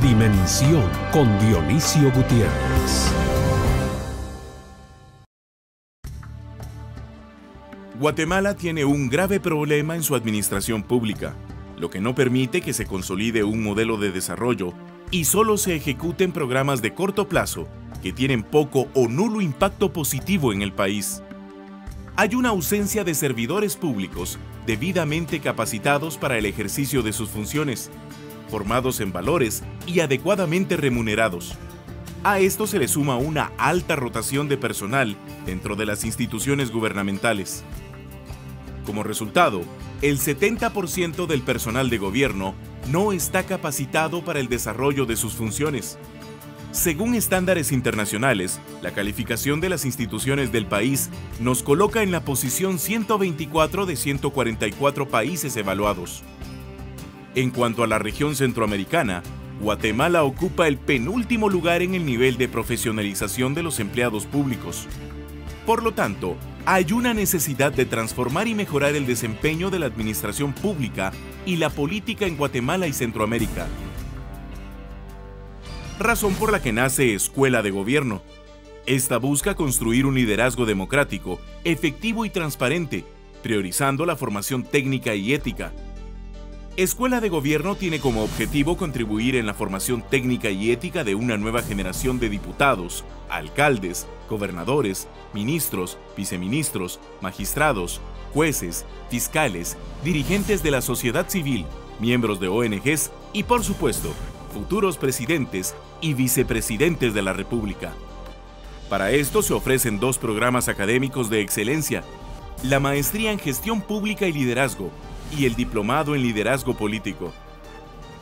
Dimensión con Dionisio Gutiérrez. Guatemala tiene un grave problema en su administración pública, lo que no permite que se consolide un modelo de desarrollo y solo se ejecuten programas de corto plazo que tienen poco o nulo impacto positivo en el país. Hay una ausencia de servidores públicos debidamente capacitados para el ejercicio de sus funciones, formados en valores y adecuadamente remunerados. A esto se le suma una alta rotación de personal dentro de las instituciones gubernamentales. Como resultado, el 70% del personal de gobierno no está capacitado para el desarrollo de sus funciones. Según estándares internacionales, la calificación de las instituciones del país nos coloca en la posición 124 de 144 países evaluados. En cuanto a la región centroamericana, Guatemala ocupa el penúltimo lugar en el nivel de profesionalización de los empleados públicos. Por lo tanto, hay una necesidad de transformar y mejorar el desempeño de la administración pública y la política en Guatemala y Centroamérica. Razón por la que nace Escuela de Gobierno. Esta busca construir un liderazgo democrático, efectivo y transparente, priorizando la formación técnica y ética. Escuela de Gobierno tiene como objetivo contribuir en la formación técnica y ética de una nueva generación de diputados, alcaldes, gobernadores, ministros, viceministros, magistrados, jueces, fiscales, dirigentes de la sociedad civil, miembros de ONGs y, por supuesto, futuros presidentes y vicepresidentes de la República. Para esto se ofrecen 2 programas académicos de excelencia: la Maestría en Gestión Pública y Liderazgo y el Diplomado en Liderazgo Político.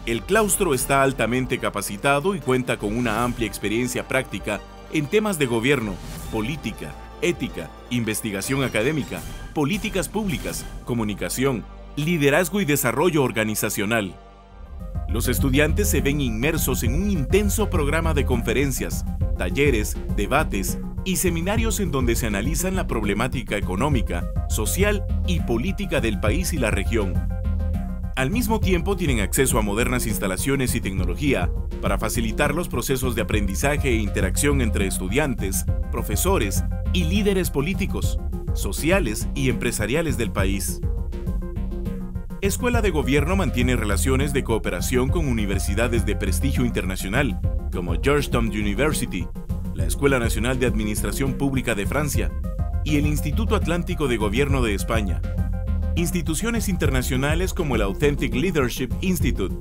El claustro está altamente capacitado y cuenta con una amplia experiencia práctica en temas de gobierno, política, ética, investigación académica, políticas públicas, comunicación, liderazgo y desarrollo organizacional. Los estudiantes se ven inmersos en un intenso programa de conferencias, talleres, debates y seminarios en donde se analizan la problemática económica, social y política del país y la región. Al mismo tiempo tienen acceso a modernas instalaciones y tecnología para facilitar los procesos de aprendizaje e interacción entre estudiantes, profesores y líderes políticos, sociales y empresariales del país. Escuela de Gobierno mantiene relaciones de cooperación con universidades de prestigio internacional, como Georgetown University, la Escuela Nacional de Administración Pública de Francia y el Instituto Atlántico de Gobierno de España. Instituciones internacionales como el Authentic Leadership Institute,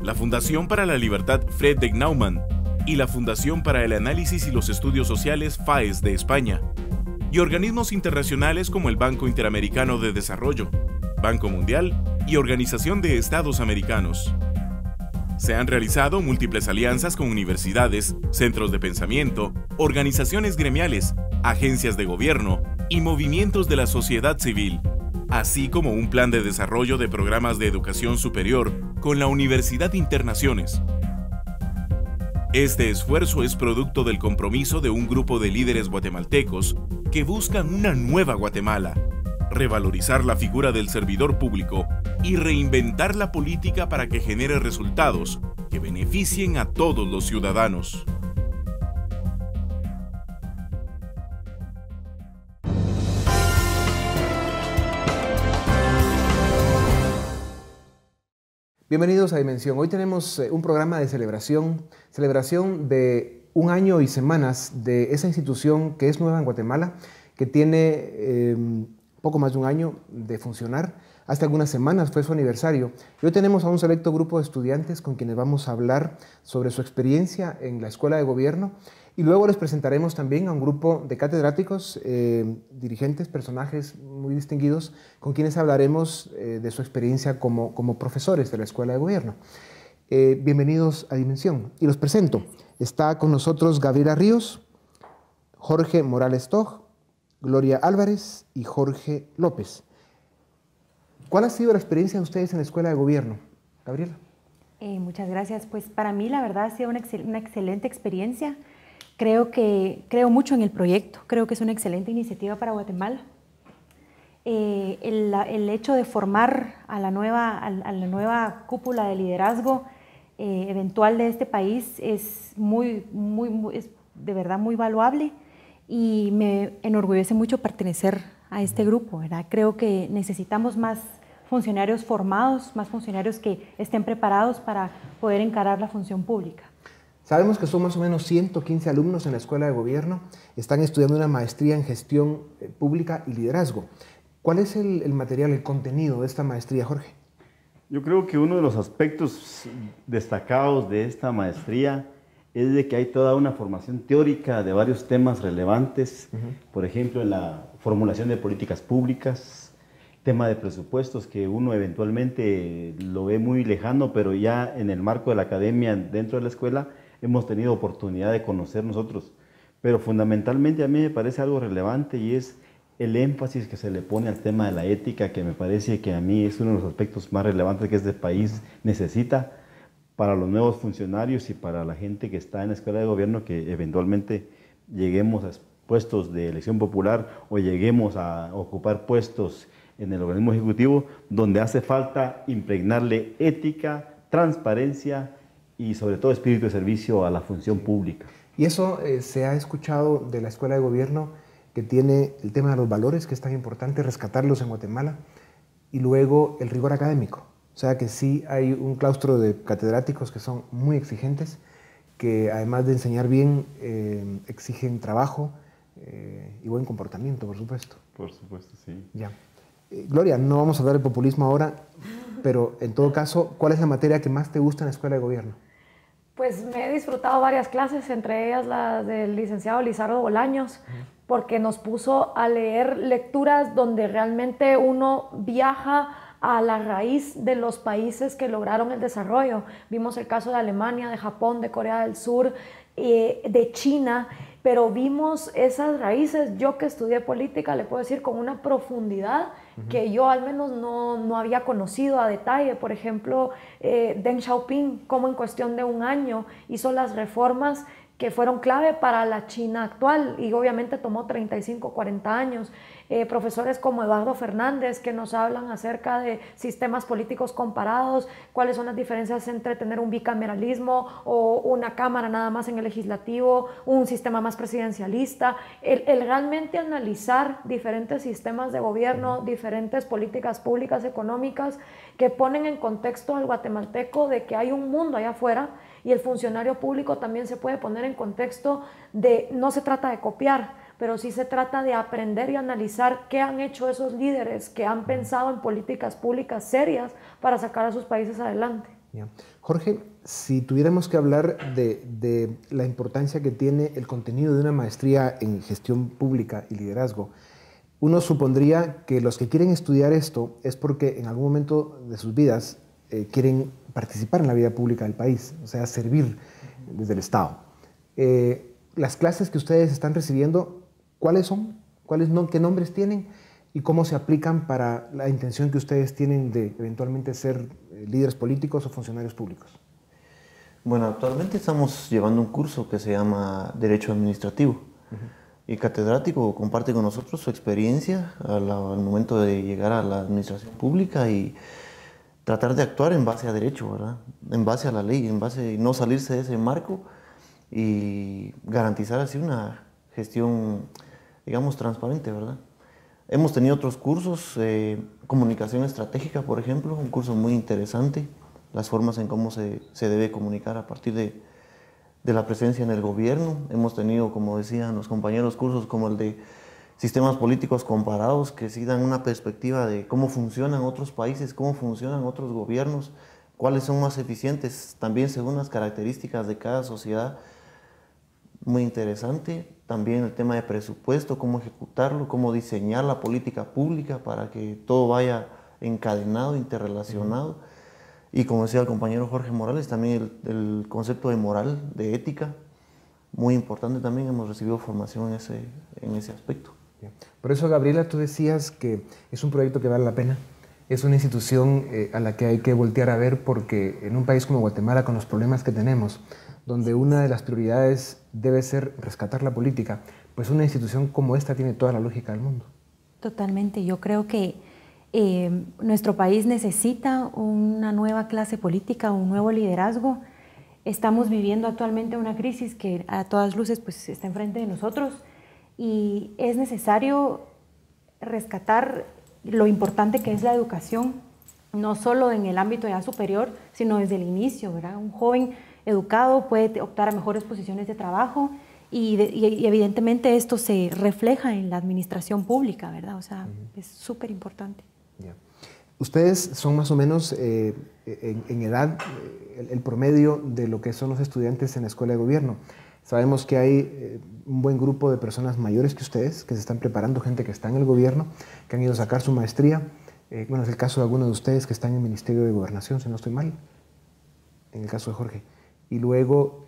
la Fundación para la Libertad Friedrich Naumann y la Fundación para el Análisis y los Estudios Sociales FAES de España, y organismos internacionales como el Banco Interamericano de Desarrollo, Banco Mundial y Organización de Estados Americanos. Se han realizado múltiples alianzas con universidades, centros de pensamiento, organizaciones gremiales, agencias de gobierno y movimientos de la sociedad civil, así como un plan de desarrollo de programas de educación superior con la Universidad Internaciones. Este esfuerzo es producto del compromiso de un grupo de líderes guatemaltecos que buscan una nueva Guatemala, revalorizar la figura del servidor público y reinventar la política para que genere resultados que beneficien a todos los ciudadanos. Bienvenidos a Dimensión. Hoy tenemos un programa de celebración de 1 año y semanas de esa institución que es nueva en Guatemala, que tiene poco más de 1 año de funcionar. Hace algunas semanas fue su aniversario. Y hoy tenemos a un selecto grupo de estudiantes con quienes vamos a hablar sobre su experiencia en la Escuela de Gobierno. Y luego les presentaremos también a un grupo de catedráticos, dirigentes, personajes muy distinguidos, con quienes hablaremos de su experiencia como profesores de la Escuela de Gobierno. Bienvenidos a Dimensión. Y los presento. Está con nosotros Gabriela Ríos, Jorge Morales Toj, Gloria Álvarez y Jorge López. ¿Cuál ha sido la experiencia de ustedes en la Escuela de Gobierno? Gabriela. Muchas gracias. Pues para mí la verdad ha sido una excelente experiencia. Creo mucho en el proyecto. Creo que es una excelente iniciativa para Guatemala. El hecho de formar a la nueva cúpula de liderazgo eventual de este país es es de verdad muy valuable y me enorgullece mucho pertenecer a este grupo, ¿verdad? Creo que necesitamos más funcionarios formados, más funcionarios que estén preparados para poder encarar la función pública. Sabemos que son más o menos 115 alumnos en la Escuela de Gobierno, están estudiando una maestría en gestión pública y liderazgo. ¿Cuál es el material, el contenido de esta maestría, Jorge? Yo creo que uno de los aspectos destacados de esta maestría es de que hay toda una formación teórica de varios temas relevantes, por ejemplo, en la formulación de políticas públicas, tema de presupuestos, que uno eventualmente lo ve muy lejano, pero ya en el marco de la academia, dentro de la escuela, hemos tenido oportunidad de conocer nosotros. Pero fundamentalmente a mí me parece algo relevante y es el énfasis que se le pone al tema de la ética, que me parece que a mí es uno de los aspectos más relevantes que este país necesita para los nuevos funcionarios y para la gente que está en la Escuela de Gobierno, que eventualmente lleguemos a puestos de elección popular o lleguemos a ocupar puestos en el organismo ejecutivo, donde hace falta impregnarle ética, transparencia y sobre todo espíritu de servicio a la función pública. Y eso se ha escuchado de la Escuela de Gobierno, que tiene el tema de los valores, que es tan importante rescatarlos en Guatemala, y luego el rigor académico. O sea que sí hay un claustro de catedráticos que son muy exigentes, que además de enseñar bien, exigen trabajo y buen comportamiento, por supuesto. Por supuesto, sí. Ya. Gloria, no vamos a hablar de populismo ahora, pero en todo caso, ¿cuál es la materia que más te gusta en la Escuela de Gobierno? Pues me he disfrutado varias clases, entre ellas la del licenciado Lizardo Bolaños, porque nos puso a leer lecturas donde realmente uno viaja a la raíz de los países que lograron el desarrollo. Vimos el caso de Alemania, de Japón, de Corea del Sur, de China, pero vimos esas raíces. Yo que estudié política, le puedo decir con una profundidad que yo al menos no había conocido a detalle. Por ejemplo, Deng Xiaoping, como en cuestión de un año hizo las reformas que fueron clave para la China actual y obviamente tomó 35, 40 años. Profesores como Eduardo Fernández que nos hablan acerca de sistemas políticos comparados, cuáles son las diferencias entre tener un bicameralismo o una cámara nada más en el legislativo, un sistema más presidencialista, el realmente analizar diferentes sistemas de gobierno, diferentes políticas públicas económicas que ponen en contexto al guatemalteco de que hay un mundo allá afuera. Y el funcionario público también se puede poner en contexto de, no se trata de copiar, pero sí se trata de aprender y analizar qué han hecho esos líderes que han pensado en políticas públicas serias para sacar a sus países adelante. Yeah. Jorge, si tuviéramos que hablar de la importancia que tiene el contenido de una maestría en gestión pública y liderazgo, uno supondría que los que quieren estudiar esto es porque en algún momento de sus vidas quieren participar en la vida pública del país, o sea, servir desde el Estado. Las clases que ustedes están recibiendo, ¿cuáles son? ¿Qué nombres tienen? ¿Y cómo se aplican para la intención que ustedes tienen de eventualmente ser líderes políticos o funcionarios públicos? Bueno, actualmente estamos llevando un curso que se llama Derecho Administrativo. Y el catedrático comparte con nosotros su experiencia al momento de llegar a la administración pública y tratar de actuar en base a derecho, ¿verdad? En base a la ley, en base a no salirse de ese marco y garantizar así una gestión, digamos, transparente, ¿verdad? Hemos tenido otros cursos, comunicación estratégica, por ejemplo, un curso muy interesante, las formas en cómo se debe comunicar a partir de la presencia en el gobierno. Hemos tenido, como decían los compañeros, cursos como el de sistemas políticos comparados que sí dan una perspectiva de cómo funcionan otros países, cómo funcionan otros gobiernos, cuáles son más eficientes, también según las características de cada sociedad. Muy interesante. También el tema de presupuesto, cómo ejecutarlo, cómo diseñar la política pública para que todo vaya encadenado, interrelacionado. Y como decía el compañero Jorge Morales, también el concepto de moral, de ética, muy importante también. Hemos recibido formación en ese aspecto. Por eso, Gabriela, tú decías que es un proyecto que vale la pena. Es una institución a la que hay que voltear a ver porque en un país como Guatemala, con los problemas que tenemos, donde una de las prioridades debe ser rescatar la política, pues una institución como esta tiene toda la lógica del mundo. Totalmente. Yo creo que Nuestro país necesita una nueva clase política, un nuevo liderazgo. Estamos viviendo actualmente una crisis que a todas luces pues, está enfrente de nosotros y es necesario rescatar lo importante que es la educación, no solo en el ámbito ya superior, sino desde el inicio, ¿verdad? Un joven educado puede optar a mejores posiciones de trabajo y evidentemente esto se refleja en la administración pública, ¿verdad? O sea, es súper importante. Yeah. Ustedes son más o menos en edad el promedio de lo que son los estudiantes en la escuela de gobierno. Sabemos que hay un buen grupo de personas mayores que ustedes, que se están preparando, gente que está en el gobierno, que han ido a sacar su maestría. Bueno, es el caso de algunos de ustedes que están en el Ministerio de Gobernación, si no estoy mal, en el caso de Jorge. Y luego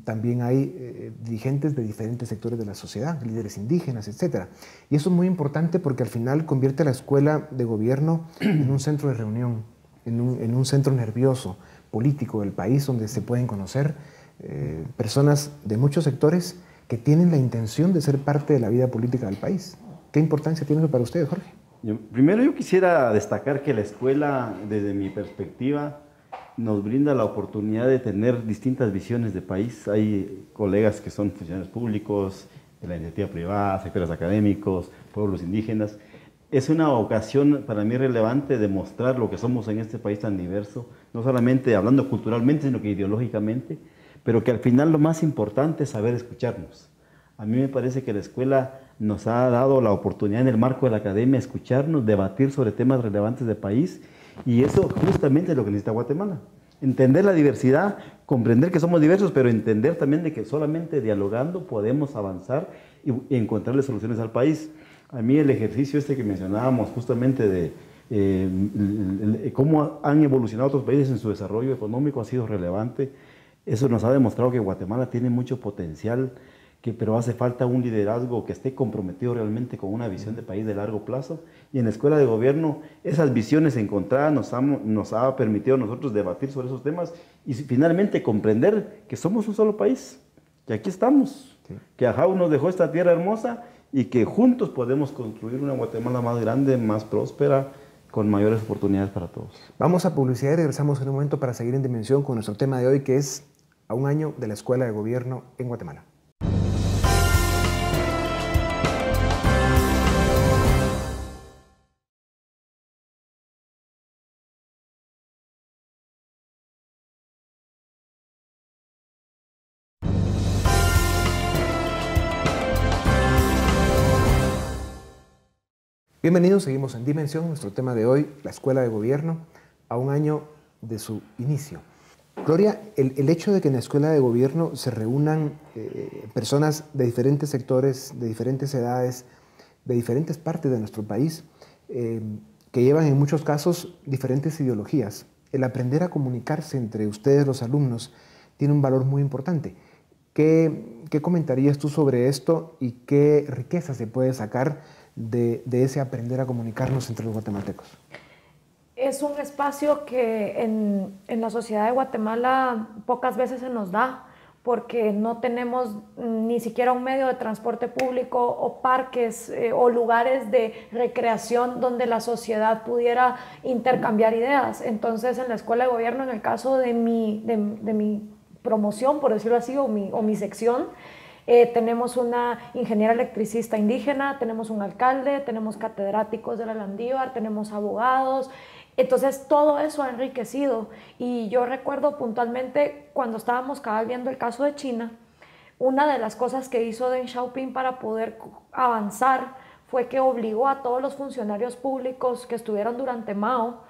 también hay dirigentes de diferentes sectores de la sociedad, líderes indígenas, etc. Y eso es muy importante porque al final convierte a la escuela de gobierno en un centro de reunión, en un centro nervioso, político del país, donde se pueden conocer personas de muchos sectores que tienen la intención de ser parte de la vida política del país. ¿Qué importancia tiene eso para ustedes, Jorge? Primero yo quisiera destacar que la escuela, desde mi perspectiva, nos brinda la oportunidad de tener distintas visiones de país. Hay colegas que son funcionarios públicos, de la iniciativa privada, sectores académicos, pueblos indígenas. Es una ocasión para mí relevante de mostrar lo que somos en este país tan diverso, no solamente hablando culturalmente, sino que ideológicamente, pero que al final lo más importante es saber escucharnos. A mí me parece que la escuela nos ha dado la oportunidad en el marco de la academia escucharnos, debatir sobre temas relevantes del país. Y eso justamente es lo que necesita Guatemala. Entender la diversidad, comprender que somos diversos, pero entender también de que solamente dialogando podemos avanzar y encontrarle soluciones al país. A mí el ejercicio este que mencionábamos justamente de cómo han evolucionado otros países en su desarrollo económico ha sido relevante. Eso nos ha demostrado que Guatemala tiene mucho potencial, pero hace falta un liderazgo que esté comprometido realmente con una visión de país de largo plazo. Y en la escuela de gobierno, esas visiones encontradas nos ha permitido a nosotros debatir sobre esos temas y finalmente comprender que somos un solo país, que aquí estamos, sí, que Ajau nos dejó esta tierra hermosa y que juntos podemos construir una Guatemala más grande, más próspera, con mayores oportunidades para todos. Vamos a publicidad y regresamos en un momento para seguir en dimensión con nuestro tema de hoy, que es a un año de la escuela de gobierno en Guatemala. Bienvenidos, seguimos en Dimensión, nuestro tema de hoy, la escuela de gobierno, a un año de su inicio. Gloria, el hecho de que en la escuela de gobierno se reúnan personas de diferentes sectores, de diferentes edades, de diferentes partes de nuestro país, que llevan en muchos casos diferentes ideologías, el aprender a comunicarse entre ustedes, los alumnos, tiene un valor muy importante. ¿Qué comentarías tú sobre esto y qué riqueza se puede sacar de ese aprender a comunicarnos entre los guatemaltecos? Es un espacio que en la sociedad de Guatemala pocas veces se nos da, porque no tenemos ni siquiera un medio de transporte público o parques o lugares de recreación donde la sociedad pudiera intercambiar ideas. Entonces, en la escuela de gobierno, en el caso de mi promoción, por decirlo así, o mi sección, tenemos una ingeniera electricista indígena, tenemos un alcalde, tenemos catedráticos de la Landívar, tenemos abogados. Entonces todo eso ha enriquecido, y yo recuerdo puntualmente cuando estábamos viendo el caso de China, una de las cosas que hizo Deng Xiaoping para poder avanzar fue que obligó a todos los funcionarios públicos que estuvieron durante Mao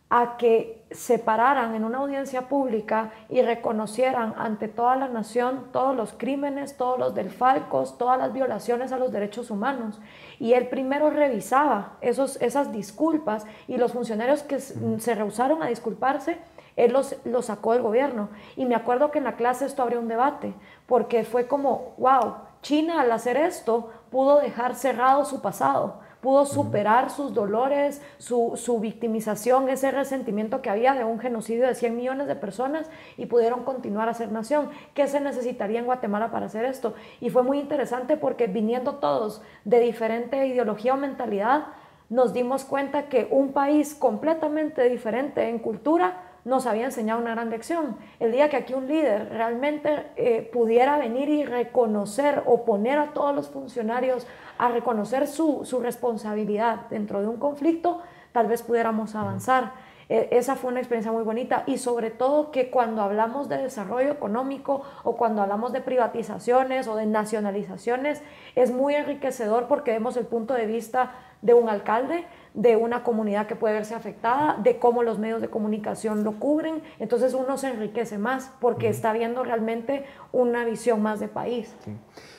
a que se pararan en una audiencia pública y reconocieran ante toda la nación todos los crímenes, todos los desfalcos, todas las violaciones a los derechos humanos. Y él primero revisaba esas disculpas, y los funcionarios que se rehusaron a disculparse, él los sacó del gobierno. Y me acuerdo que en la clase esto abrió un debate, porque fue como, wow, China al hacer esto pudo dejar cerrado su pasado, pudo superar sus dolores, su victimización, ese resentimiento que había de un genocidio de 100 millones de personas, y pudieron continuar a ser nación. ¿Qué se necesitaría en Guatemala para hacer esto? Y fue muy interesante porque viniendo todos de diferente ideología o mentalidad, nos dimos cuenta que un país completamente diferente en cultura nos había enseñado una gran lección. El día que aquí un líder realmente pudiera venir y reconocer o poner a todos los funcionarios a reconocer su responsabilidad dentro de un conflicto, tal vez pudiéramos avanzar. Esa fue una experiencia muy bonita, y sobre todo que cuando hablamos de desarrollo económico o cuando hablamos de privatizaciones o de nacionalizaciones, es muy enriquecedor porque vemos el punto de vista de un alcalde, de una comunidad que puede verse afectada, de cómo los medios de comunicación lo cubren. Entonces uno se enriquece más porque está viendo realmente una visión más de país. Sí.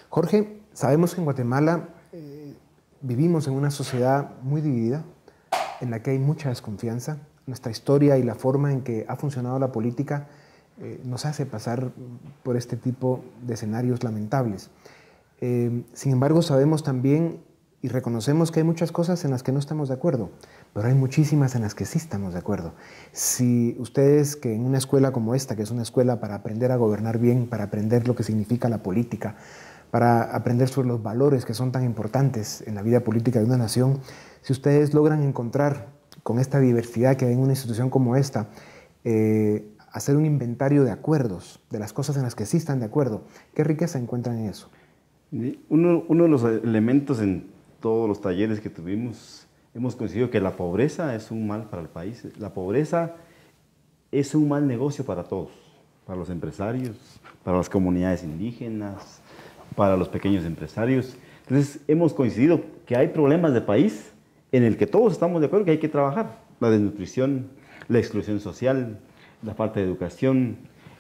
Jorge, sabemos que en Guatemala vivimos en una sociedad muy dividida, en la que hay mucha desconfianza. Nuestra historia y la forma en que ha funcionado la política nos hace pasar por este tipo de escenarios lamentables. Sin embargo, sabemos también y reconocemos que hay muchas cosas en las que no estamos de acuerdo, pero hay muchísimas en las que sí estamos de acuerdo. Si ustedes, que en una escuela como esta, que es una escuela para aprender a gobernar bien, para aprender lo que significa la política, para aprender sobre los valores que son tan importantes en la vida política de una nación, si ustedes logran encontrar con esta diversidad que hay en una institución como esta, hacer un inventario de acuerdos, de las cosas en las que sí están de acuerdo, ¿qué riqueza encuentran en eso? Uno de los elementos en todos los talleres que tuvimos, hemos coincidido que la pobreza es un mal para el país. La pobreza es un mal negocio para todos, para los empresarios, para las comunidades indígenas, para los pequeños empresarios. Entonces hemos coincidido que hay problemas de país en el que todos estamos de acuerdo que hay que trabajar. La desnutrición, la exclusión social, la falta de educación,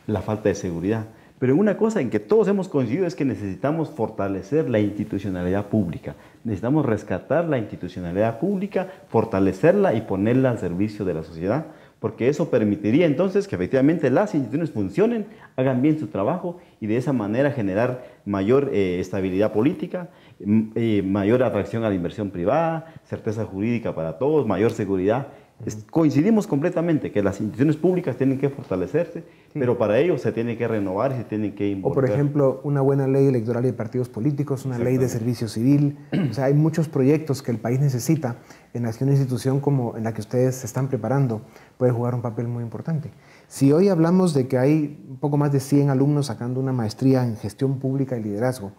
la falta de seguridad. Pero una cosa en que todos hemos coincidido es que necesitamos fortalecer la institucionalidad pública. Necesitamos rescatar la institucionalidad pública, fortalecerla y ponerla al servicio de la sociedad, porque eso permitiría entonces que efectivamente las instituciones funcionen, hagan bien su trabajo y de esa manera generar mayor estabilidad política, mayor atracción a la inversión privada, certeza jurídica para todos, mayor seguridad. Coincidimos completamente que las instituciones públicas tienen que fortalecerse, pero para ello se tienen que renovar y se tienen que involucrar. O por ejemplo, una buena ley electoral de partidos políticos, una ley de servicio civil. O sea, hay muchos proyectos que el país necesita en la que una institución como en la que ustedes se están preparando puede jugar un papel muy importante. Si hoy hablamos de que hay un poco más de 100 alumnos sacando una maestría en gestión pública y liderazgo,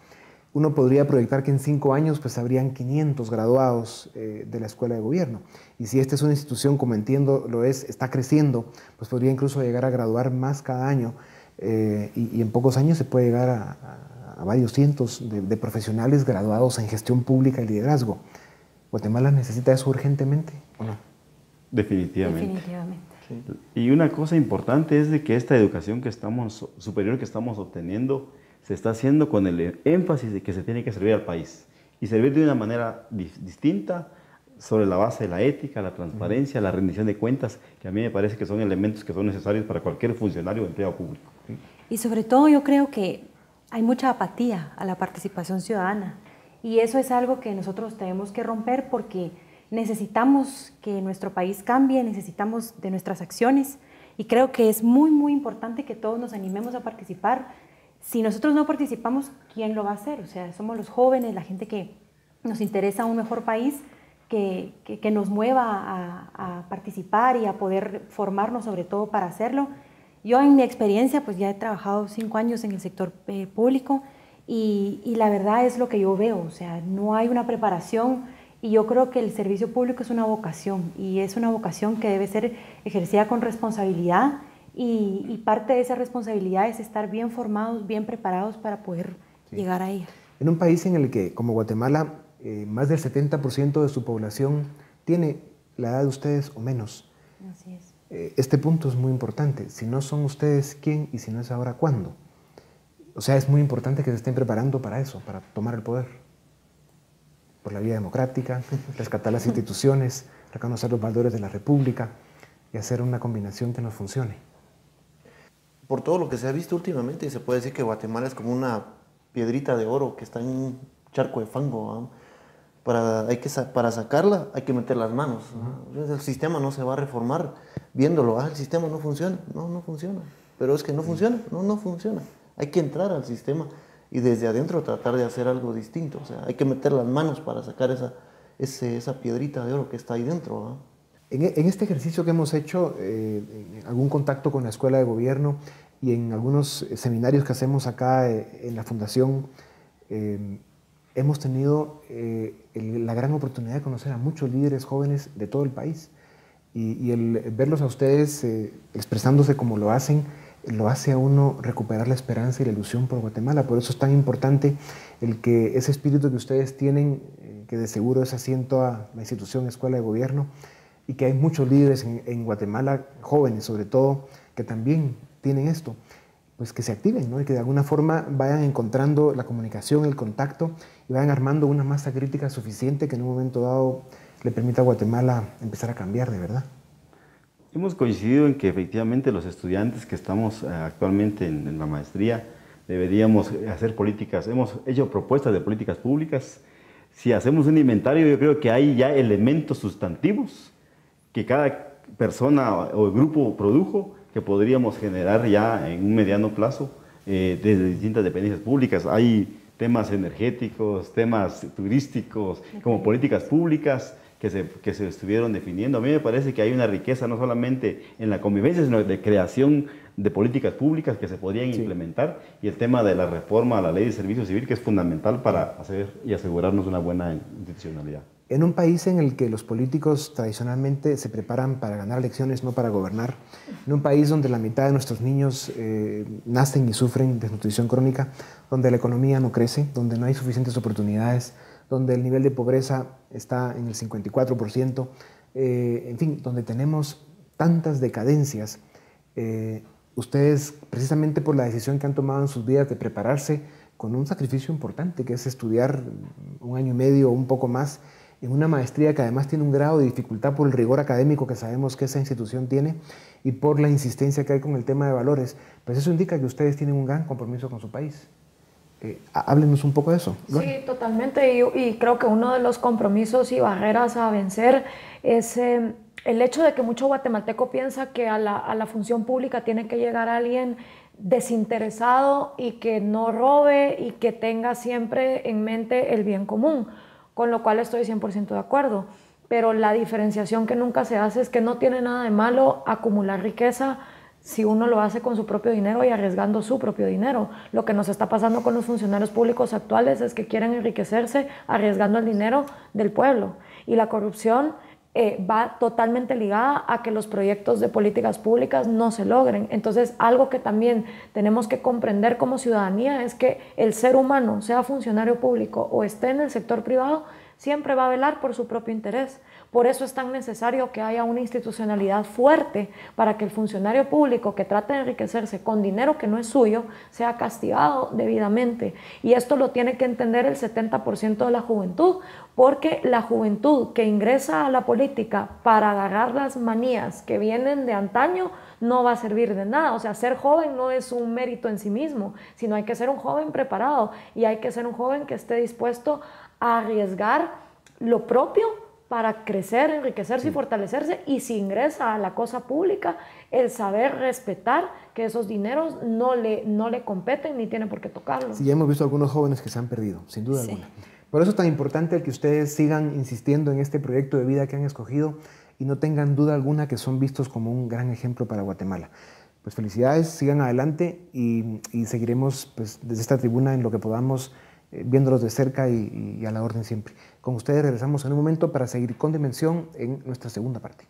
uno podría proyectar que en 5 años pues habrían 500 graduados de la Escuela de Gobierno. Y si esta es una institución, como entiendo lo es, está creciendo, pues podría incluso llegar a graduar más cada año y en pocos años se puede llegar a varios cientos de profesionales graduados en gestión pública y liderazgo. ¿Guatemala necesita eso urgentemente o no? Definitivamente. Definitivamente. Sí. Y una cosa importante es de que esta educación superior que estamos obteniendo se está haciendo con el énfasis de que se tiene que servir al país y servir de una manera distinta sobre la base de la ética, la transparencia, la rendición de cuentas, que a mí me parece que son elementos que son necesarios para cualquier funcionario o empleado público. Y sobre todo yo creo que hay mucha apatía a la participación ciudadana y eso es algo que nosotros tenemos que romper porque necesitamos que nuestro país cambie, necesitamos de nuestras acciones y creo que es muy, muy importante que todos nos animemos a participar. Si nosotros no participamos, ¿quién lo va a hacer? O sea, somos los jóvenes, la gente que nos interesa un mejor país, que nos mueva a participar y a poder formarnos sobre todo para hacerlo. Yo en mi experiencia, pues ya he trabajado 5 años en el sector público y la verdad es lo que yo veo, o sea, no hay una preparación y yo creo que el servicio público es una vocación y es una vocación que debe ser ejercida con responsabilidad. Y parte de esa responsabilidad es estar bien formados, bien preparados para poder llegar a ella. En un país en el que, como Guatemala, más del 70% de su población tiene la edad de ustedes o menos. Así es. Este punto es muy importante. Si no son ustedes, ¿quién? Y si no es ahora, ¿cuándo? O sea, es muy importante que se estén preparando para eso, para tomar el poder. Por la vía democrática, rescatar las instituciones, reconocer los valores de la República y hacer una combinación que nos funcione. Por todo lo que se ha visto últimamente, se puede decir que Guatemala es como una piedrita de oro que está en un charco de fango. Para sacarla hay que meter las manos. El sistema no se va a reformar viéndolo. El sistema no funciona. No funciona. Pero es que no funciona. No funciona. Hay que entrar al sistema y desde adentro tratar de hacer algo distinto. O sea, hay que meter las manos para sacar esa piedrita de oro que está ahí dentro, ¿verdad? En este ejercicio que hemos hecho, en algún contacto con la Escuela de Gobierno y en algunos seminarios que hacemos acá en la Fundación, hemos tenido la gran oportunidad de conocer a muchos líderes jóvenes de todo el país. Y el verlos a ustedes expresándose como lo hacen, lo hace a uno recuperar la esperanza y la ilusión por Guatemala. Por eso es tan importante el que ese espíritu que ustedes tienen, que de seguro es asiento a la institución Escuela de Gobierno, y que hay muchos líderes en Guatemala, jóvenes sobre todo, que también tienen esto, pues que se activen, ¿no? Y que de alguna forma vayan encontrando la comunicación, el contacto, y vayan armando una masa crítica suficiente que en un momento dado le permita a Guatemala empezar a cambiar de verdad. Hemos coincidido en que efectivamente los estudiantes que estamos actualmente en la maestría deberíamos hacer políticas, hemos hecho propuestas de políticas públicas. Si hacemos un inventario, yo creo que hay ya elementos sustantivos que cada persona o grupo produjo que podríamos generar ya en un mediano plazo desde distintas dependencias públicas. Hay temas energéticos, temas turísticos, como políticas públicas que se estuvieron definiendo. A mí me parece que hay una riqueza no solamente en la convivencia, sino de creación de políticas públicas que se podrían implementar, y el tema de la reforma a la ley de servicio civil, que es fundamental para hacer y asegurarnos una buena institucionalidad. En un país en el que los políticos tradicionalmente se preparan para ganar elecciones, no para gobernar, en un país donde la mitad de nuestros niños nacen y sufren desnutrición crónica, donde la economía no crece, donde no hay suficientes oportunidades, donde el nivel de pobreza está en el 54%, en fin, donde tenemos tantas decadencias, ustedes, precisamente por la decisión que han tomado en sus vidas de prepararse con un sacrificio importante, que es estudiar 1 año y medio o un poco más, en una maestría que además tiene un grado de dificultad por el rigor académico que sabemos que esa institución tiene y por la insistencia que hay con el tema de valores, pues eso indica que ustedes tienen un gran compromiso con su país. Háblenos un poco de eso. Sí, totalmente, y creo que uno de los compromisos y barreras a vencer es el hecho de que mucho guatemalteco piensa que a la función pública tiene que llegar alguien desinteresado y que no robe y que tenga siempre en mente el bien común, con lo cual estoy 100% de acuerdo. Pero la diferenciación que nunca se hace es que no tiene nada de malo acumular riqueza si uno lo hace con su propio dinero y arriesgando su propio dinero. Lo que nos está pasando con los funcionarios públicos actuales es que quieren enriquecerse arriesgando el dinero del pueblo. Y la corrupción va totalmente ligada a que los proyectos de políticas públicas no se logren. Entonces, algo que también tenemos que comprender como ciudadanía es que el ser humano, sea funcionario público o esté en el sector privado, siempre va a velar por su propio interés. Por eso es tan necesario que haya una institucionalidad fuerte para que el funcionario público que trate de enriquecerse con dinero que no es suyo sea castigado debidamente. Y esto lo tiene que entender el 70% de la juventud, porque la juventud que ingresa a la política para agarrar las manías que vienen de antaño no va a servir de nada. O sea, ser joven no es un mérito en sí mismo, sino hay que ser un joven preparado y hay que ser un joven que esté dispuesto a arriesgar lo propio para crecer, enriquecerse y fortalecerse, y si ingresa a la cosa pública, el saber respetar que esos dineros no le competen ni tiene por qué tocarlos. Sí, ya hemos visto algunos jóvenes que se han perdido, sin duda alguna. Por eso es tan importante el que ustedes sigan insistiendo en este proyecto de vida que han escogido y no tengan duda alguna que son vistos como un gran ejemplo para Guatemala. Pues felicidades, sigan adelante y seguiremos pues, desde esta tribuna en lo que podamos, viéndolos de cerca y a la orden siempre. Con ustedes regresamos en un momento para seguir con Dimensión en nuestra segunda parte.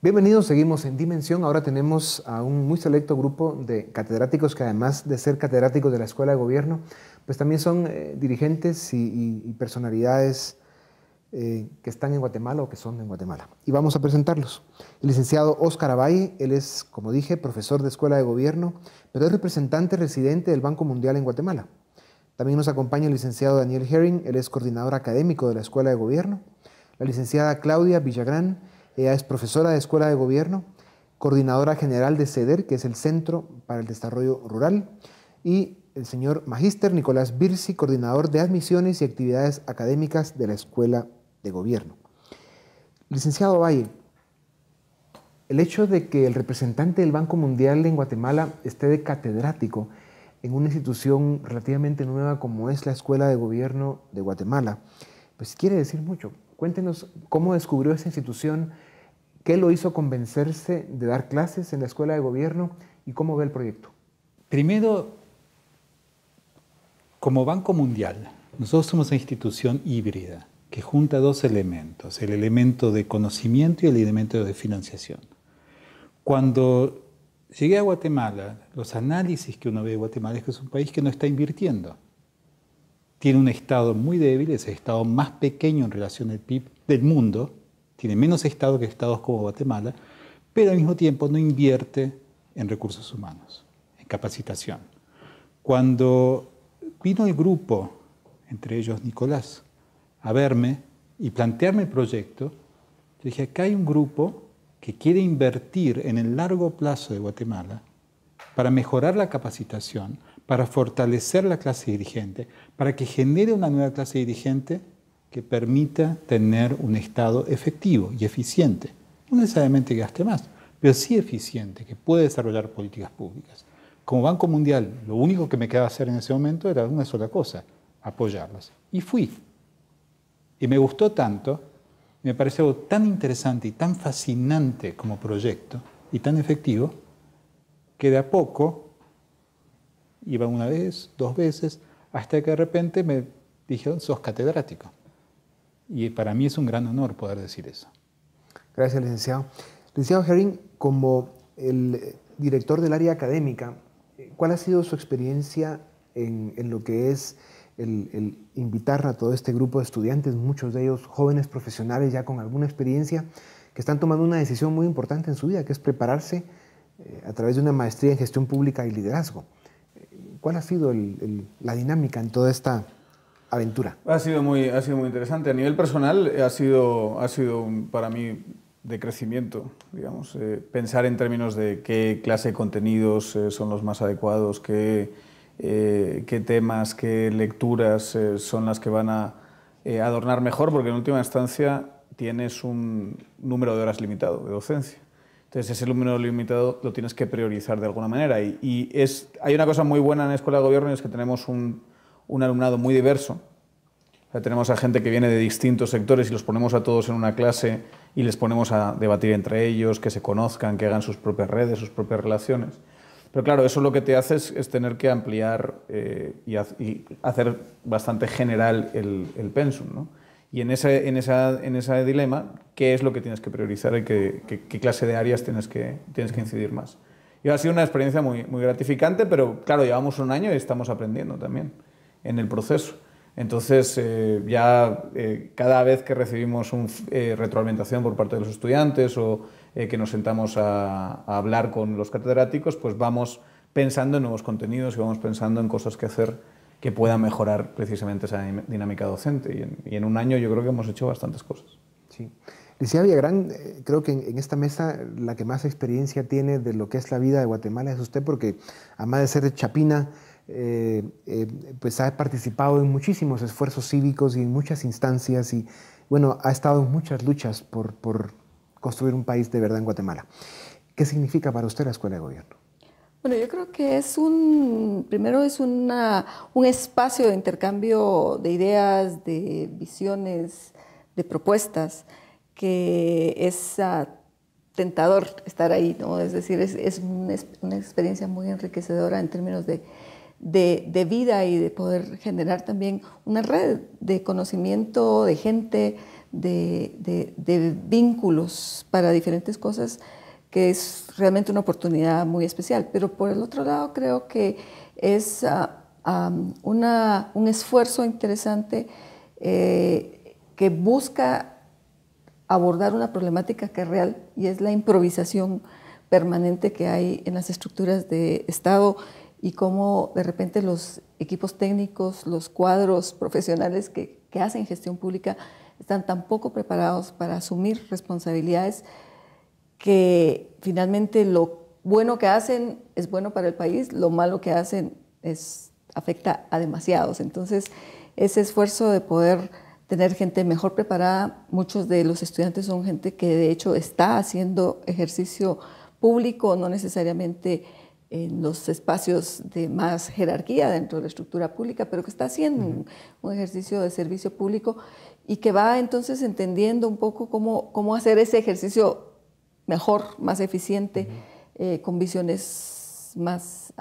Bienvenidos, seguimos en Dimensión. Ahora tenemos a un muy selecto grupo de catedráticos que, además de ser catedráticos de la Escuela de Gobierno, pues también son dirigentes y personalidades que están en Guatemala o que son en Guatemala. Y vamos a presentarlos. El licenciado Óscar Avalle, él es, como dije, profesor de Escuela de Gobierno, pero es representante residente del Banco Mundial en Guatemala. También nos acompaña el licenciado Daniel Herring, él es coordinador académico de la Escuela de Gobierno. La licenciada Claudia Villagrán, ella es profesora de Escuela de Gobierno, coordinadora general de CEDER, que es el Centro para el Desarrollo Rural, y el señor Magíster Nicolás Birsi, coordinador de admisiones y actividades académicas de la Escuela de Gobierno. Licenciado Valle, el hecho de que el representante del Banco Mundial en Guatemala esté de catedrático en una institución relativamente nueva como es la Escuela de Gobierno de Guatemala, pues quiere decir mucho. Cuéntenos cómo descubrió esa institución, qué lo hizo convencerse de dar clases en la Escuela de Gobierno y cómo ve el proyecto. Primero, como Banco Mundial, nosotros somos una institución híbrida que junta dos elementos, el elemento de conocimiento y el elemento de financiación. Cuando llegué a Guatemala, los análisis que uno ve de Guatemala es que es un país que no está invirtiendo. Tiene un Estado muy débil, es el Estado más pequeño en relación al PIB del mundo, tiene menos Estado que estados como Guatemala, pero al mismo tiempo no invierte en recursos humanos, en capacitación. Cuando vino el grupo, entre ellos Nicolás, a verme y plantearme el proyecto, yo dije, acá hay un grupo que quiere invertir en el largo plazo de Guatemala para mejorar la capacitación, para fortalecer la clase dirigente, para que genere una nueva clase dirigente que permita tener un Estado efectivo y eficiente. No necesariamente que gaste más, pero sí eficiente, que puede desarrollar políticas públicas. Como Banco Mundial, lo único que me quedaba hacer en ese momento era una sola cosa, apoyarlas. Y fui. Y me gustó tanto, me pareció tan interesante y tan fascinante como proyecto, y tan efectivo, que de a poco, iba una vez, 2 veces, hasta que de repente me dijeron, sos catedrático. Y para mí es un gran honor poder decir eso. Gracias, licenciado. Licenciado Herring, como el director del área académica, ¿cuál ha sido su experiencia en lo que es el invitar a todo este grupo de estudiantes, muchos de ellos jóvenes profesionales ya con alguna experiencia, que están tomando una decisión muy importante en su vida, que es prepararse a través de una maestría en gestión pública y liderazgo? ¿Cuál ha sido la dinámica en toda esta aventura? Ha sido muy interesante. A nivel personal ha sido para mí de crecimiento, digamos, pensar en términos de qué clase de contenidos son los más adecuados, qué temas, qué lecturas son las que van a adornar mejor, porque en última instancia tienes un número de horas limitado de docencia. Entonces ese número limitado lo tienes que priorizar de alguna manera. Hay una cosa muy buena en la Escuela de Gobierno, y es que tenemos un alumnado muy diverso. O sea, tenemos a gente que viene de distintos sectores y los ponemos a todos en una clase y les ponemos a debatir entre ellos, que se conozcan, que hagan sus propias redes, sus propias relaciones. Pero claro, eso lo que te hace es tener que ampliar y hacer bastante general el pensum, ¿no? Y en ese dilema, ¿qué es lo que tienes que priorizar y qué clase de áreas tienes que incidir más? Y ha sido una experiencia muy gratificante, pero claro, llevamos un año y estamos aprendiendo también en el proceso. Entonces, cada vez que recibimos retroalimentación por parte de los estudiantes o que nos sentamos a hablar con los catedráticos, pues vamos pensando en nuevos contenidos y vamos pensando en cosas que hacer que puedan mejorar precisamente esa dinámica docente. Y en un año yo creo que hemos hecho bastantes cosas. Sí. Licenciada Villagrán, creo que en esta mesa la que más experiencia tiene de lo que es la vida de Guatemala es usted, porque además de ser de Chapina, pues ha participado en muchísimos esfuerzos cívicos y en muchas instancias y bueno, ha estado en muchas luchas por construir un país de verdad en Guatemala. ¿Qué significa para usted la Escuela de Gobierno? Bueno, yo creo que primero es un espacio de intercambio de ideas, de visiones, de propuestas, que es tentador estar ahí, ¿no? Es decir, es una experiencia muy enriquecedora en términos de vida y de poder generar también una red de conocimiento, de gente, de vínculos para diferentes cosas, que es realmente una oportunidad muy especial. Pero por el otro lado creo que es un esfuerzo interesante que busca abordar una problemática que es real, y es la improvisación permanente que hay en las estructuras de Estado, y cómo de repente los equipos técnicos, los cuadros profesionales que hacen gestión pública están tan poco preparados para asumir responsabilidades, que finalmente lo bueno que hacen es bueno para el país, lo malo que hacen es afecta a demasiados. Entonces, ese esfuerzo de poder tener gente mejor preparada, muchos de los estudiantes son gente que de hecho está haciendo ejercicio público, no necesariamente en los espacios de más jerarquía dentro de la estructura pública, pero que está haciendo un ejercicio de servicio público y que va entonces entendiendo un poco cómo hacer ese ejercicio mejor, más eficiente, con visiones más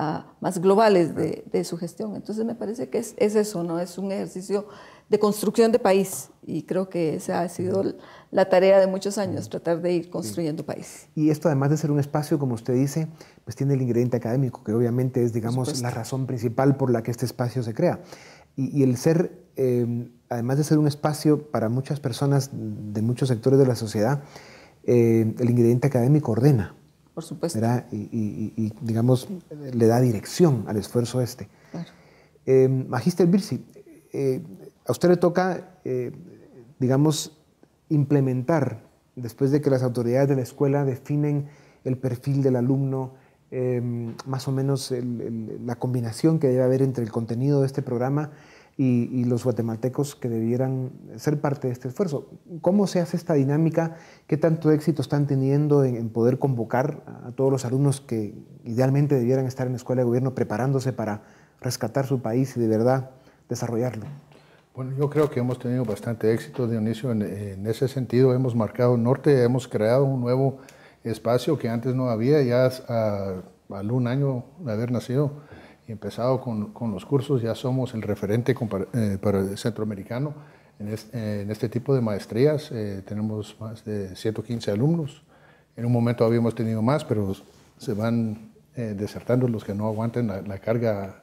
globales de su gestión. Entonces me parece que es eso, ¿no? Es un ejercicio de construcción de país y creo que esa ha sido la tarea de muchos años, tratar de ir construyendo país. Y esto, además de ser un espacio, como usted dice, pues tiene el ingrediente académico, que obviamente es, digamos, la razón principal por la que este espacio se crea. Y el ser, además de ser un espacio para muchas personas de muchos sectores de la sociedad, el ingrediente académico ordena. Por supuesto. Y digamos, le da dirección al esfuerzo este. Claro. Magíster Birsi, a usted le toca, digamos, implementar, después de que las autoridades de la escuela definen el perfil del alumno, más o menos la combinación que debe haber entre el contenido de este programa y los guatemaltecos que debieran ser parte de este esfuerzo. ¿Cómo se hace esta dinámica? ¿Qué tanto éxito están teniendo en poder convocar a todos los alumnos que idealmente debieran estar en la escuela de gobierno preparándose para rescatar su país y de verdad desarrollarlo? Bueno, yo creo que hemos tenido bastante éxito, Dionisio, en ese sentido. Hemos marcado norte, hemos creado un nuevo espacio que antes no había, ya al un año de haber nacido y empezado con los cursos, ya somos el referente para el centroamericano en este tipo de maestrías. Tenemos más de 115 alumnos. En un momento habíamos tenido más, pero se van desertando los que no aguanten la carga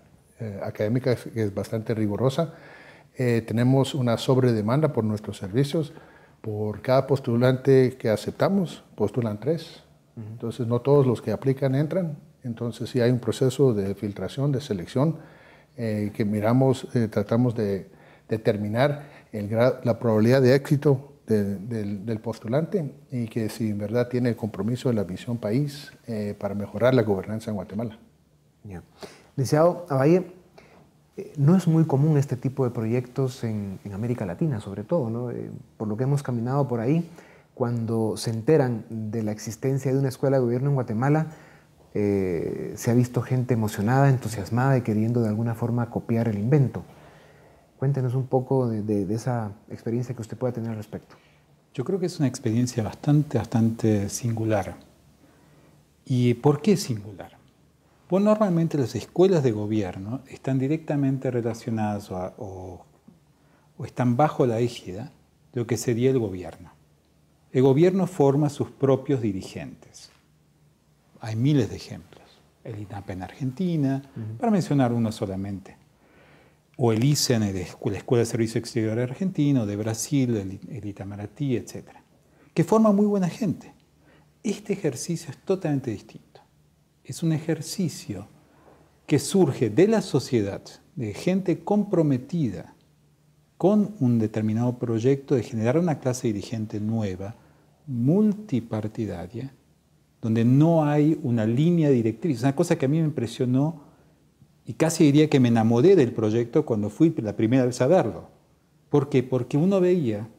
académica, que es bastante rigurosa. Tenemos una sobredemanda por nuestros servicios. Por cada postulante que aceptamos, postulan 3. Entonces, no todos los que aplican entran. Entonces, sí hay un proceso de filtración, de selección, que miramos, tratamos de determinar la probabilidad de éxito del postulante y que si en verdad tiene el compromiso de la visión país para mejorar la gobernanza en Guatemala. Yeah. Licenciado Avalle, no es muy común este tipo de proyectos en América Latina, sobre todo, ¿no? Por lo que hemos caminado por ahí, cuando se enteran de la existencia de una escuela de gobierno en Guatemala, se ha visto gente emocionada, entusiasmada y queriendo de alguna forma copiar el invento. Cuéntenos un poco de esa experiencia que usted pueda tener al respecto. Yo creo que es una experiencia bastante singular. ¿Y por qué singular? Pues normalmente las escuelas de gobierno están directamente relacionadas o están bajo la égida de lo que sería el gobierno. El gobierno forma sus propios dirigentes. Hay miles de ejemplos. El INAPA en Argentina, para mencionar uno solamente. O el ISEN, la Escuela de Servicio Exterior Argentino, de Brasil, el Itamaraty, etc. Que forma muy buena gente. Este ejercicio es totalmente distinto. Es un ejercicio que surge de la sociedad, de gente comprometida con un determinado proyecto de generar una clase dirigente nueva, multipartidaria, donde no hay una línea directriz. Una cosa que a mí me impresionó y casi diría que me enamoré del proyecto cuando fui la primera vez a verlo. ¿Por qué? Porque uno veía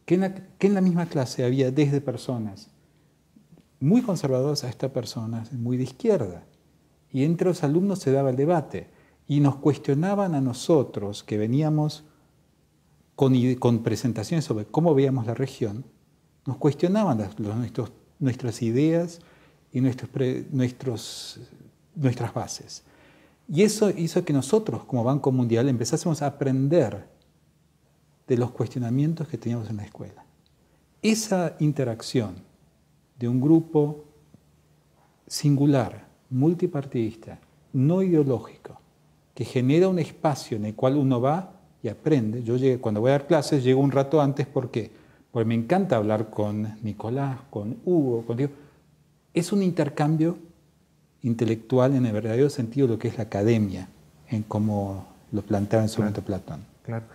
que en la misma clase había desde personas muy conservadoras hasta personas muy de izquierda. Y entre los alumnos se daba el debate y nos cuestionaban a nosotros que veníamos con presentaciones sobre cómo veíamos la región, nos cuestionaban nuestras ideas y nuestras bases. Y eso hizo que nosotros, como Banco Mundial, empezásemos a aprender de los cuestionamientos que teníamos en la escuela. Esa interacción de un grupo singular, multipartidista, no ideológico, que genera un espacio en el cual uno va y aprende. Yo cuando voy a dar clases, llego un rato antes. ¿Por qué? Porque me encanta hablar con Nicolás, con Hugo, contigo. Es un intercambio intelectual en el verdadero sentido de lo que es la academia, en cómo lo planteaba en su momento Platón. Claro.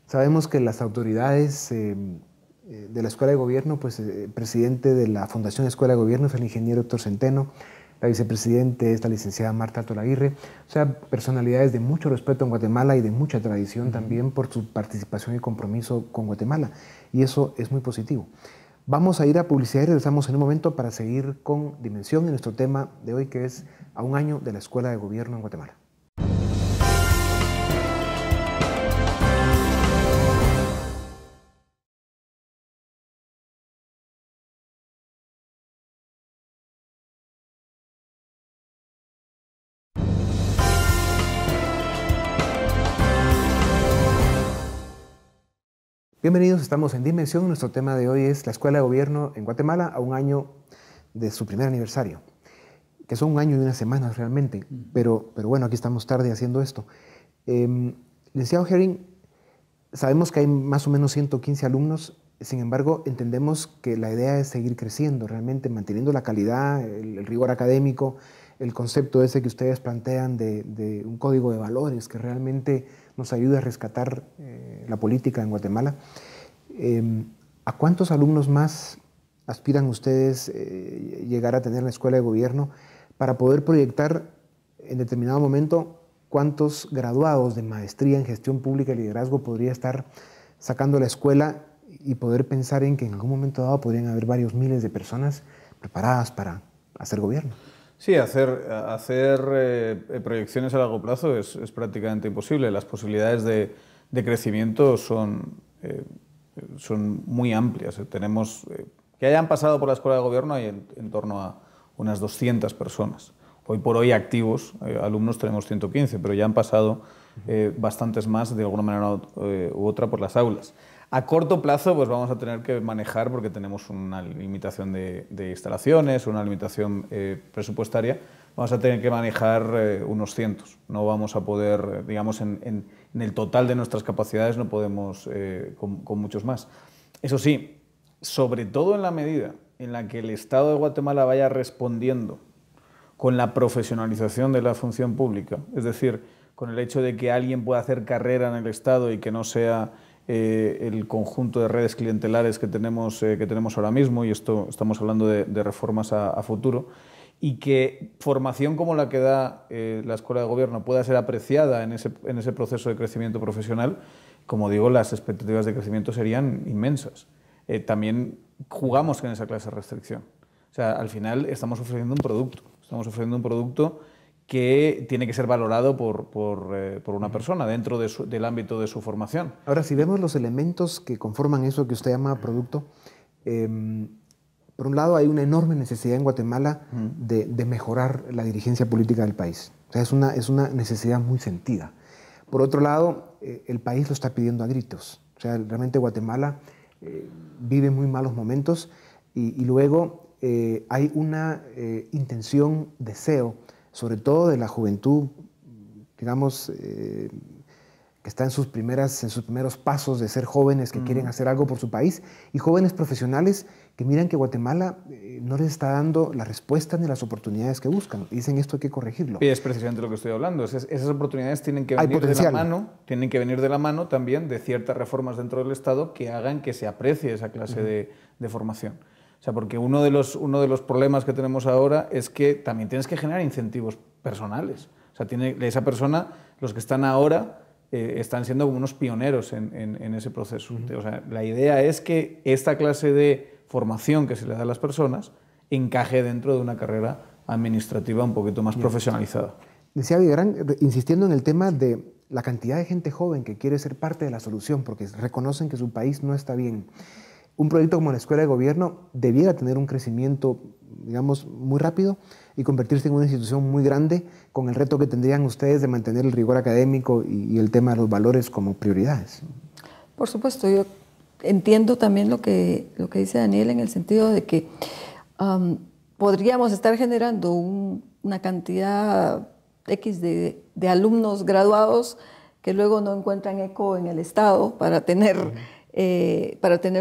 Sabemos que las autoridades de la Escuela de Gobierno, pues el presidente de la Fundación Escuela de Gobierno es el ingeniero Héctor Centeno, la vicepresidente es la licenciada Marta Tolaguirre, o sea, personalidades de mucho respeto en Guatemala y de mucha tradición también por su participación y compromiso con Guatemala, y eso es muy positivo. Vamos a ir a publicidad y regresamos en un momento para seguir con Dimensión en nuestro tema de hoy, que es a un año de la Escuela de Gobierno en Guatemala. Bienvenidos, estamos en Dimensión. Nuestro tema de hoy es la Escuela de Gobierno en Guatemala a un año de su primer aniversario, que son un año y unas semanas realmente, pero bueno, aquí estamos tarde haciendo esto. Licenciado Herring, sabemos que hay más o menos 115 alumnos, sin embargo, entendemos que la idea es seguir creciendo, realmente manteniendo la calidad, el rigor académico, el concepto ese que ustedes plantean de un código de valores que realmente nos ayude a rescatar la política en Guatemala. ¿A cuántos alumnos más aspiran ustedes llegar a tener en la Escuela de Gobierno para poder proyectar en determinado momento cuántos graduados de maestría en gestión pública y liderazgo podría estar sacando la escuela y poder pensar en que en algún momento dado podrían haber varios miles de personas preparadas para hacer gobierno? Sí, hacer proyecciones a largo plazo es prácticamente imposible. Las posibilidades de crecimiento son muy amplias. Tenemos que hayan pasado por la Escuela de Gobierno hay en torno a unas 200 personas. Hoy por hoy activos, alumnos tenemos 115, pero ya han pasado bastantes más de alguna manera u otra por las aulas. A corto plazo pues vamos a tener que manejar, porque tenemos una limitación de instalaciones, una limitación presupuestaria, vamos a tener que manejar unos cientos. No vamos a poder, digamos, en el total de nuestras capacidades no podemos con muchos más. Eso sí, sobre todo en la medida en la que el Estado de Guatemala vaya respondiendo con la profesionalización de la función pública, es decir, con el hecho de que alguien pueda hacer carrera en el Estado y que no sea el conjunto de redes clientelares que tenemos ahora mismo, y esto estamos hablando de reformas a futuro, y que formación como la que da la Escuela de Gobierno pueda ser apreciada en ese proceso de crecimiento profesional, como digo, las expectativas de crecimiento serían inmensas. También jugamos en esa clase de restricción. O sea, al final estamos ofreciendo un producto que tiene que ser valorado por una persona dentro del ámbito de su formación. Ahora, si vemos los elementos que conforman eso que usted llama producto, por un lado hay una enorme necesidad en Guatemala de mejorar la dirigencia política del país. O sea, es una necesidad muy sentida. Por otro lado, el país lo está pidiendo a gritos. O sea, realmente Guatemala vive muy malos momentos y luego hay una intención, deseo, sobre todo de la juventud, digamos, que está en sus primeros pasos de ser jóvenes que quieren hacer algo por su país, y jóvenes profesionales que miran que Guatemala no les está dando la respuesta ni las oportunidades que buscan. Dicen, esto hay que corregirlo. Y es precisamente lo que estoy hablando. Esas oportunidades tienen que venir de la mano también de ciertas reformas dentro del Estado que hagan que se aprecie esa clase de formación. O sea, porque uno de los problemas que tenemos ahora es que también tienes que generar incentivos personales. O sea, esa persona, los que están ahora, están siendo como unos pioneros en ese proceso. O sea, la idea es que esta clase de formación que se le da a las personas encaje dentro de una carrera administrativa un poquito más profesionalizada. Decía Villagrán, insistiendo en el tema de la cantidad de gente joven que quiere ser parte de la solución porque reconocen que su país no está bien. Un proyecto como la Escuela de Gobierno debiera tener un crecimiento, digamos, muy rápido y convertirse en una institución muy grande, con el reto que tendrían ustedes de mantener el rigor académico y el tema de los valores como prioridades. Por supuesto, yo entiendo también lo que dice Daniel, en el sentido de que podríamos estar generando una cantidad X de alumnos graduados que luego no encuentran eco en el Estado para tener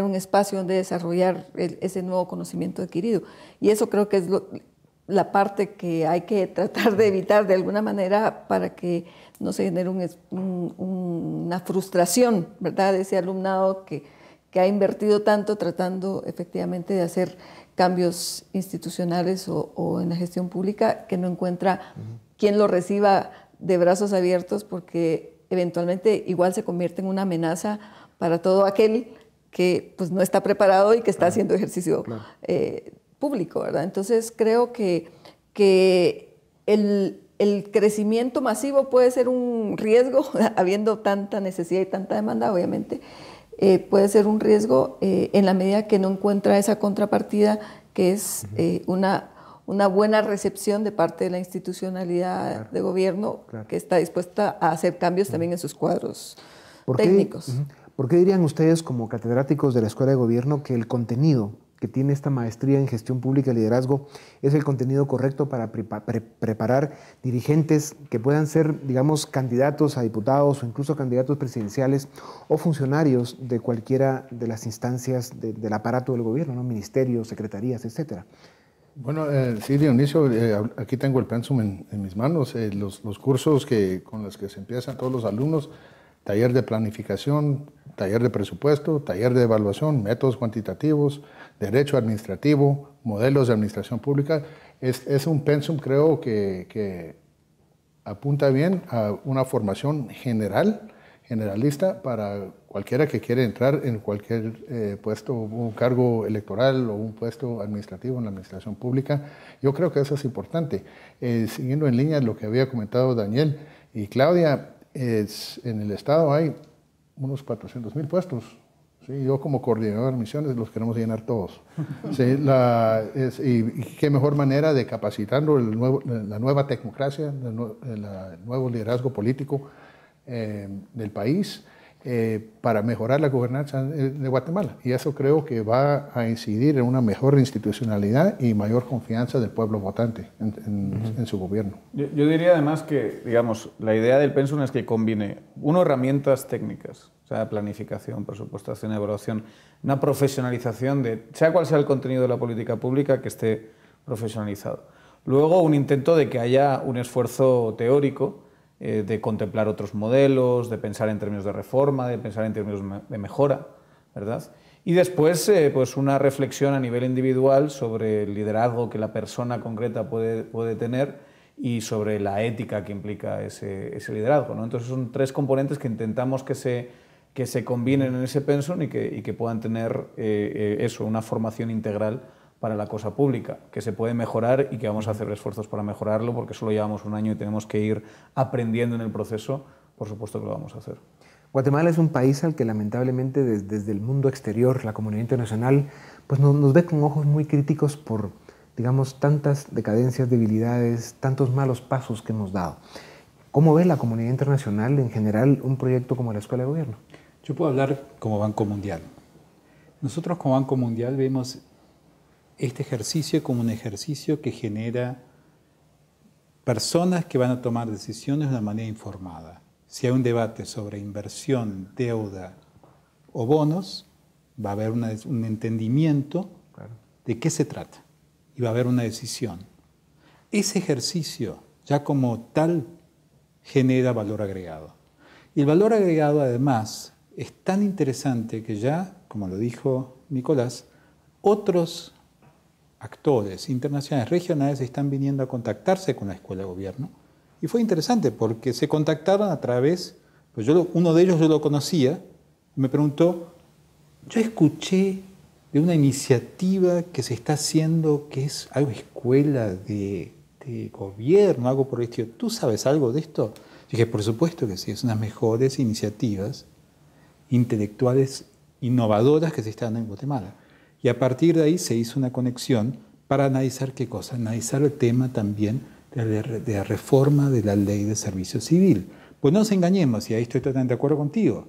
un espacio donde desarrollar ese nuevo conocimiento adquirido. Y eso creo que es la parte que hay que tratar de evitar de alguna manera para que no se genere una frustración, ¿verdad?, de ese alumnado que ha invertido tanto tratando efectivamente de hacer cambios institucionales o en la gestión pública, que no encuentra quien lo reciba de brazos abiertos, porque eventualmente igual se convierte en una amenaza para todo aquel que pues, no está preparado y que está haciendo ejercicio público, ¿verdad? Entonces creo que el crecimiento masivo puede ser un riesgo, habiendo tanta necesidad y tanta demanda, obviamente, puede ser un riesgo en la medida que no encuentra esa contrapartida que es una buena recepción de parte de la institucionalidad de gobierno que está dispuesta a hacer cambios también en sus cuadros técnicos. ¿Por qué dirían ustedes como catedráticos de la Escuela de Gobierno que el contenido que tiene esta maestría en gestión pública y liderazgo es el contenido correcto para preparar dirigentes que puedan ser, digamos, candidatos a diputados o incluso candidatos presidenciales o funcionarios de cualquiera de las instancias del aparato del gobierno, ¿no? Ministerios, secretarías, etcétera? Bueno, sí, Dionisio, aquí tengo el pensum en mis manos, los cursos con los que se empiezan todos los alumnos: taller de planificación, taller de presupuesto, taller de evaluación, métodos cuantitativos, derecho administrativo, modelos de administración pública. Es un pensum, creo, que apunta bien a una formación generalista para cualquiera que quiera entrar en cualquier puesto, un cargo electoral o un puesto administrativo en la administración pública. Yo creo que eso es importante. Siguiendo en línea lo que había comentado Daniel y Claudia, en el Estado hay unos 400,000 puestos. ¿Sí? Yo como coordinador de misiones los queremos llenar todos. ¿Sí? Y qué mejor manera de capacitarlo la nueva tecnocracia, el nuevo liderazgo político del país para mejorar la gobernanza de Guatemala. Y eso creo que va a incidir en una mejor institucionalidad y mayor confianza del pueblo votante en su gobierno. Yo diría además que, digamos, la idea del pensum es que combine, herramientas técnicas, o sea, planificación, presupuestación, evaluación, una profesionalización sea cual sea el contenido de la política pública, que esté profesionalizado. Luego, un intento de que haya un esfuerzo teórico de contemplar otros modelos, de pensar en términos de reforma, de pensar en términos de mejora, ¿verdad? Y después, pues una reflexión a nivel individual sobre el liderazgo que la persona concreta puede tener y sobre la ética que implica ese liderazgo, ¿no? Entonces son tres componentes que intentamos que se combinen en ese pensum y que puedan tener una formación integral para la cosa pública, que se puede mejorar y que vamos a hacer esfuerzos para mejorarlo, porque solo llevamos un año y tenemos que ir aprendiendo en el proceso. Por supuesto que lo vamos a hacer. Guatemala es un país al que lamentablemente desde el mundo exterior, la comunidad internacional, pues nos ve con ojos muy críticos por, digamos, tantas decadencias, debilidades, tantos malos pasos que hemos dado. ¿Cómo ve la comunidad internacional en general un proyecto como la Escuela de Gobierno? Yo puedo hablar como Banco Mundial. Nosotros como Banco Mundial vemos este ejercicio como un ejercicio que genera personas que van a tomar decisiones de una manera informada. Si hay un debate sobre inversión, deuda o bonos, va a haber un entendimiento de qué se trata y va a haber una decisión. Ese ejercicio ya como tal genera valor agregado. Y el valor agregado además es tan interesante que ya, como lo dijo Nicolás, otros actores internacionales, regionales, están viniendo a contactarse con la Escuela de Gobierno. Y fue interesante porque se contactaron a través, pues uno de ellos yo lo conocía, y me preguntó, yo escuché de una iniciativa que se está haciendo, que es algo escuela de gobierno, algo por el estilo. ¿Tú sabes algo de esto? Yo dije, por supuesto que sí, es una de las mejores iniciativas intelectuales innovadoras que se están dando en Guatemala. Y a partir de ahí se hizo una conexión para analizar qué cosa, analizar el tema también de la reforma de la ley de servicio civil. Pues no nos engañemos, y ahí estoy totalmente de acuerdo contigo,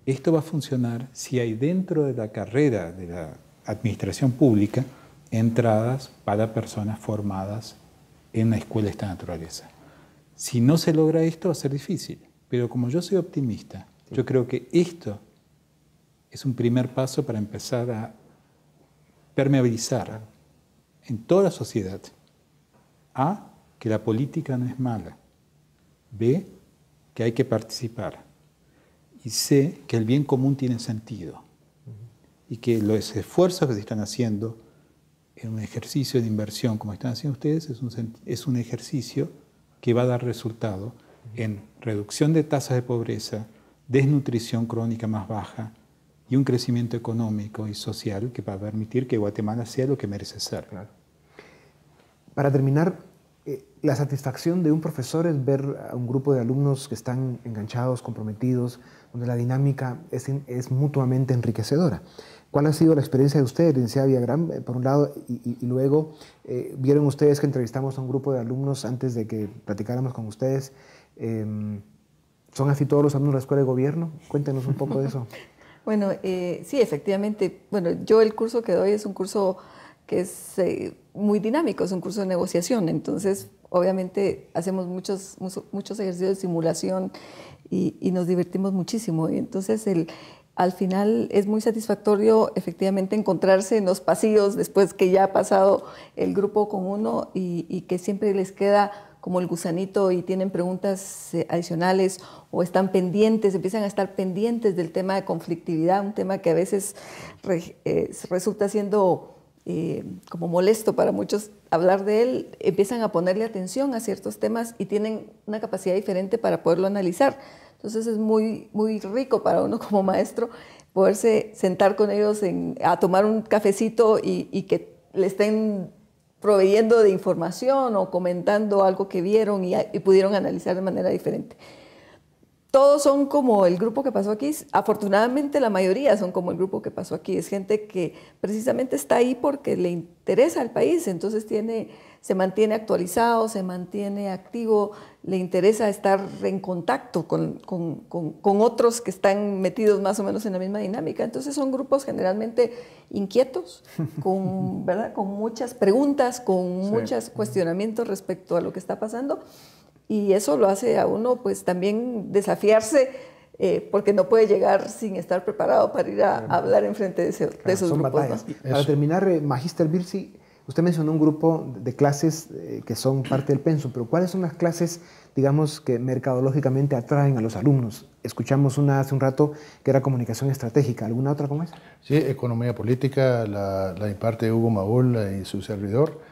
esto va a funcionar si hay dentro de la carrera de la administración pública entradas para personas formadas en una escuela de esta naturaleza. Si no se logra esto va a ser difícil, pero como yo soy optimista, yo creo que esto es un primer paso para empezar a permeabilizar en toda la sociedad A, que la política no es mala, B, que hay que participar, y C, que el bien común tiene sentido y que los esfuerzos que se están haciendo en un ejercicio de inversión como están haciendo ustedes, es un ejercicio que va a dar resultado en reducción de tasas de pobreza, desnutrición crónica más baja y un crecimiento económico y social que va a permitir que Guatemala sea lo que merece ser. Claro. Para terminar, la satisfacción de un profesor es ver a un grupo de alumnos que están enganchados, comprometidos, donde la dinámica es mutuamente enriquecedora. ¿Cuál ha sido la experiencia de ustedes, licenciada Villagrán, por un lado, y luego vieron ustedes que entrevistamos a un grupo de alumnos antes de que platicáramos con ustedes? ¿Son así todos los alumnos de la Escuela de Gobierno? Cuéntenos un poco de eso. Bueno, sí, efectivamente. Bueno, yo el curso que doy es un curso que es muy dinámico, es un curso de negociación. Entonces, obviamente, hacemos muchos ejercicios de simulación y nos divertimos muchísimo. Y entonces, al final es muy satisfactorio efectivamente encontrarse en los pasillos después que ya ha pasado el grupo con uno y que siempre les queda como el gusanito y tienen preguntas adicionales o están pendientes, empiezan a estar pendientes del tema de conflictividad, un tema que a veces resulta siendo como molesto para muchos hablar de él, empiezan a ponerle atención a ciertos temas y tienen una capacidad diferente para poderlo analizar. Entonces es muy, muy rico para uno como maestro poderse sentar con ellos a tomar un cafecito y que le estén proveyendo de información o comentando algo que vieron y pudieron analizar de manera diferente. Todos son como el grupo que pasó aquí. Afortunadamente la mayoría son como el grupo que pasó aquí. Es gente que precisamente está ahí porque le interesa al país, entonces se mantiene actualizado, se mantiene activo, le interesa estar en contacto con otros que están metidos más o menos en la misma dinámica. Entonces son grupos generalmente inquietos, ¿verdad? Con muchas preguntas, con muchos cuestionamientos respecto a lo que está pasando. Y eso lo hace a uno pues también desafiarse porque no puede llegar sin estar preparado para ir a hablar en frente de esos grupos, ¿no? Para terminar, Magíster Virsi, usted mencionó un grupo de clases que son parte del pensum, pero ¿cuáles son las clases, digamos, que mercadológicamente atraen a los alumnos? Escuchamos una hace un rato que era comunicación estratégica. ¿Alguna otra como esa? Sí, economía política, la imparte Hugo Maúl y su servidor.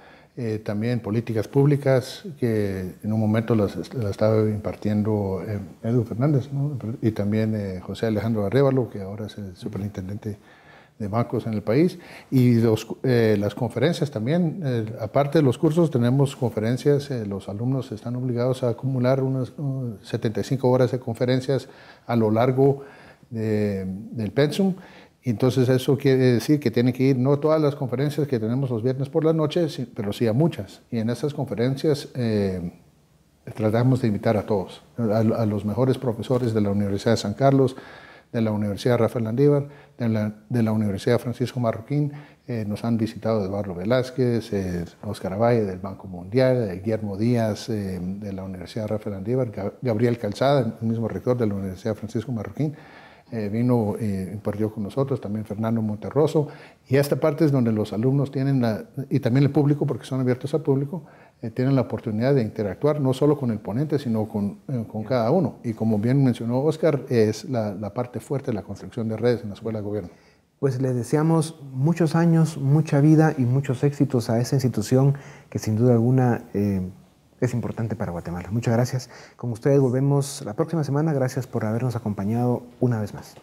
También políticas públicas, que en un momento las estaba impartiendo Edu Fernández, ¿no? Y también José Alejandro Arrévalo, que ahora es el superintendente de bancos en el país. Y las conferencias también, aparte de los cursos, tenemos conferencias, los alumnos están obligados a acumular unas 75 horas de conferencias a lo largo del pensum. Entonces eso quiere decir que tienen que ir no todas las conferencias que tenemos los viernes por la noche, pero sí a muchas. Y en estas conferencias tratamos de invitar a todos, a los mejores profesores de la Universidad de San Carlos, de la Universidad Rafael Landívar, de la Universidad Francisco Marroquín. Nos han visitado Eduardo Velázquez, Óscar Avalle del Banco Mundial, Guillermo Díaz de la Universidad Rafael Landívar, Gabriel Calzada, el mismo rector de la Universidad Francisco Marroquín. Vino y impartió con nosotros, también Fernando Monterroso, y esta parte es donde los alumnos tienen, y también el público, porque son abiertos al público, tienen la oportunidad de interactuar no solo con el ponente, sino con cada uno. Y como bien mencionó Óscar, es la parte fuerte de la construcción de redes en la Escuela de Gobierno. Pues les deseamos muchos años, mucha vida y muchos éxitos a esa institución que sin duda alguna es importante para Guatemala. Muchas gracias. Con ustedes volvemos la próxima semana. Gracias por habernos acompañado una vez más.